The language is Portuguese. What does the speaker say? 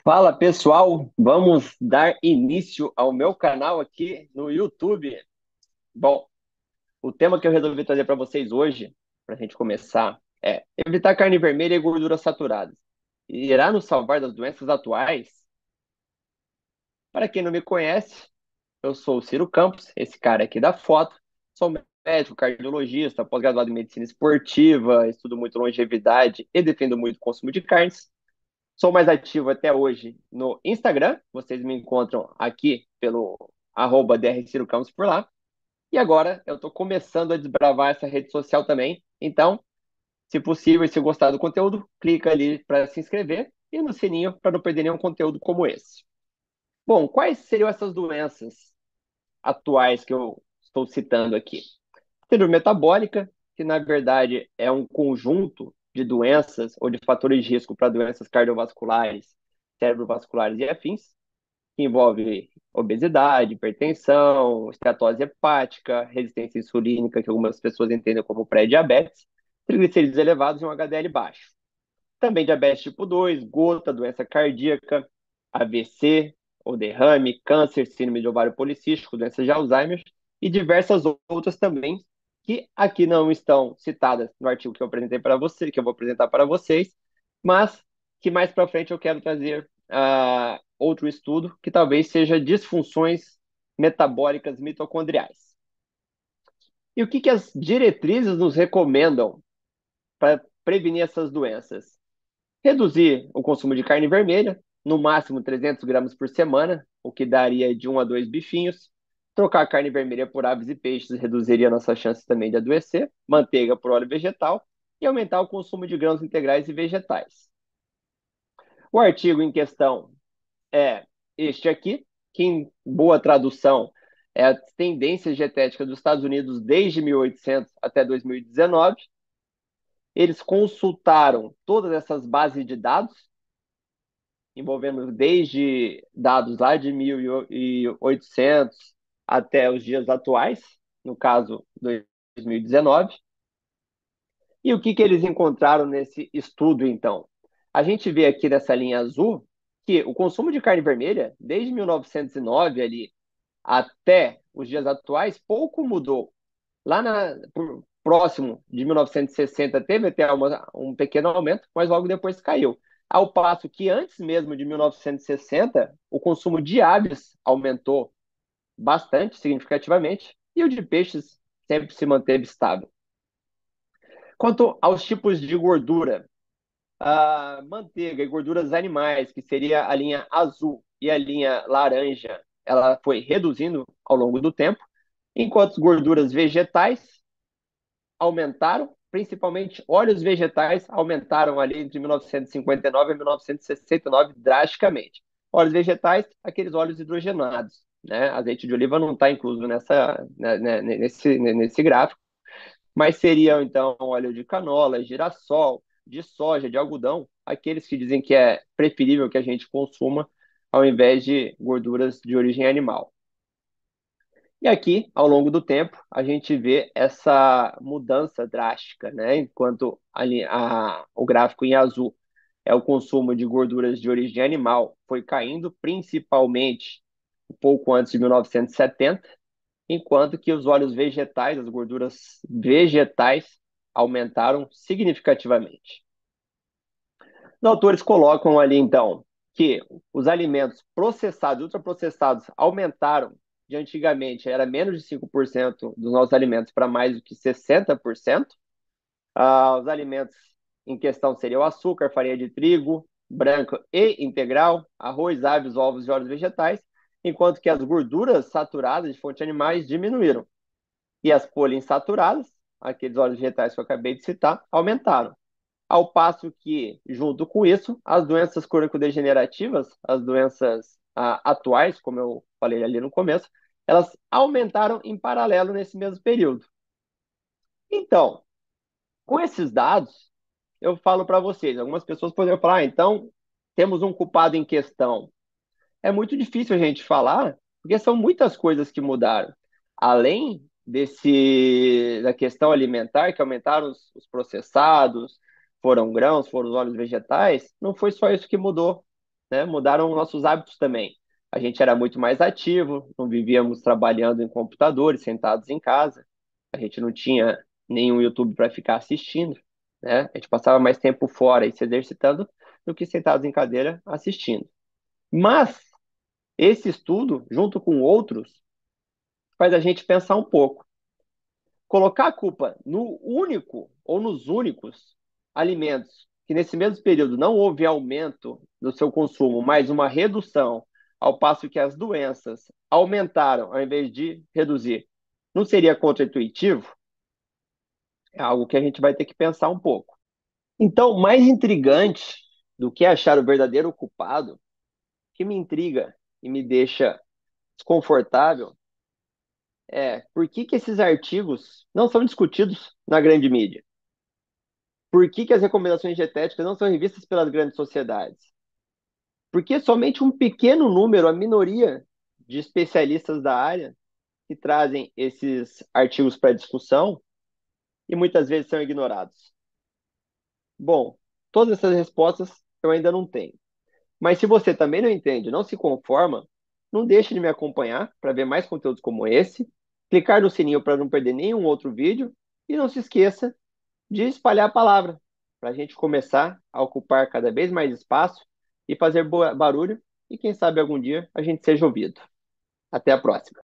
Fala pessoal, vamos dar início ao meu canal aqui no YouTube. Bom, o tema que eu resolvi trazer para vocês hoje, para a gente começar, é evitar carne vermelha e gorduras saturadas. Irá nos salvar das doenças atuais? Para quem não me conhece, eu sou o Ciro Campos, esse cara aqui da foto. Sou médico, cardiologista, pós-graduado em medicina esportiva, estudo muito longevidade e defendo muito o consumo de carnes. Sou mais ativo até hoje no Instagram. Vocês me encontram aqui pelo @drcirocampos por lá. E agora eu estou começando a desbravar essa rede social também. Então, se possível, e se gostar do conteúdo, clica ali para se inscrever e no sininho para não perder nenhum conteúdo como esse. Bom, quais seriam essas doenças atuais que eu estou citando aqui? Síndrome metabólica, que na verdade é um conjunto de doenças ou de fatores de risco para doenças cardiovasculares, cerebrovasculares e afins, que envolve obesidade, hipertensão, esteatose hepática, resistência insulínica, que algumas pessoas entendem como pré-diabetes, triglicerídeos elevados e um HDL baixo. Também diabetes tipo 2, gota, doença cardíaca, AVC, ou derrame, câncer, síndrome de ovário policístico, doença de Alzheimer e diversas outras também que aqui não estão citadas no artigo que eu apresentei para você, que eu vou apresentar para vocês, mas que mais para frente eu quero trazer outro estudo que talvez seja disfunções metabólicas mitocondriais. E o que as diretrizes nos recomendam para prevenir essas doenças? Reduzir o consumo de carne vermelha, no máximo 300 gramas por semana, o que daria de 1 a 2 bifinhos. Trocar a carne vermelha por aves e peixes reduziria nossa chance também de adoecer. Manteiga por óleo vegetal e aumentar o consumo de grãos integrais e vegetais. O artigo em questão é este aqui, que em boa tradução é a tendência dietética dos Estados Unidos desde 1800 até 2019. Eles consultaram todas essas bases de dados envolvendo desde dados lá de 1800 até os dias atuais, no caso 2019. E o que eles encontraram nesse estudo, então? A gente vê aqui nessa linha azul que o consumo de carne vermelha, desde 1909 ali até os dias atuais, pouco mudou. Próximo de 1960 teve até um pequeno aumento, mas logo depois caiu. Ao passo que antes mesmo de 1960, o consumo de aves aumentou bastante, significativamente, e o de peixes sempre se manteve estável. Quanto aos tipos de gordura, a manteiga e gorduras animais, que seria a linha azul e a linha laranja, ela foi reduzindo ao longo do tempo, enquanto as gorduras vegetais aumentaram, principalmente óleos vegetais aumentaram ali entre 1959 e 1969 drasticamente. Óleos vegetais, aqueles óleos hidrogenados, né? Azeite de oliva não está incluso nesse gráfico, mas seriam então óleo de canola, girassol, de soja, de algodão, aqueles que dizem que é preferível que a gente consuma ao invés de gorduras de origem animal. E aqui, ao longo do tempo, a gente vê essa mudança drástica, né? Enquanto o gráfico em azul é o consumo de gorduras de origem animal, foi caindo principalmente um pouco antes de 1970, enquanto que os óleos vegetais, as gorduras vegetais, aumentaram significativamente. Os autores colocam ali, então, que os alimentos processados, ultraprocessados, aumentaram de antigamente, era menos de 5% dos nossos alimentos para mais do que 60%. Os alimentos em questão seriam o açúcar, farinha de trigo, branco e integral, arroz, aves, ovos e óleos vegetais, enquanto que as gorduras saturadas de fontes animais diminuíram. E as poliinsaturadas, aqueles óleos vegetais que eu acabei de citar, aumentaram. Ao passo que, junto com isso, as doenças crônico-degenerativas, as doenças atuais, como eu falei ali no começo, elas aumentaram em paralelo nesse mesmo período. Então, com esses dados, eu falo para vocês, algumas pessoas poderiam falar, então, temos um culpado em questão. É muito difícil a gente falar, porque são muitas coisas que mudaram. Além da questão alimentar, que aumentaram os processados, foram grãos, foram os óleos vegetais, não foi só isso que mudou. né? Mudaram nossos hábitos também. A gente era muito mais ativo, não vivíamos trabalhando em computadores, sentados em casa. A gente não tinha nenhum YouTube para ficar assistindo, né? A gente passava mais tempo fora e se exercitando do que sentados em cadeira assistindo. Mas esse estudo, junto com outros, faz a gente pensar um pouco. Colocar a culpa no único ou nos únicos alimentos que nesse mesmo período não houve aumento do seu consumo, mas uma redução, ao passo que as doenças aumentaram ao invés de reduzir, não seria contraintuitivo? É algo que a gente vai ter que pensar um pouco. Então, mais intrigante do que achar o verdadeiro culpado, que me intriga e me deixa desconfortável, é por que que esses artigos não são discutidos na grande mídia? Por que que as recomendações dietéticas não são revistas pelas grandes sociedades? Porque somente um pequeno número, a minoria de especialistas da área, que trazem esses artigos para discussão e muitas vezes são ignorados. Bom, todas essas respostas eu ainda não tenho. Mas se você também não entende, não se conforma, não deixe de me acompanhar para ver mais conteúdos como esse, clicar no sininho para não perder nenhum outro vídeo e não se esqueça de espalhar a palavra, para a gente começar a ocupar cada vez mais espaço e fazer barulho e quem sabe algum dia a gente seja ouvido. Até a próxima.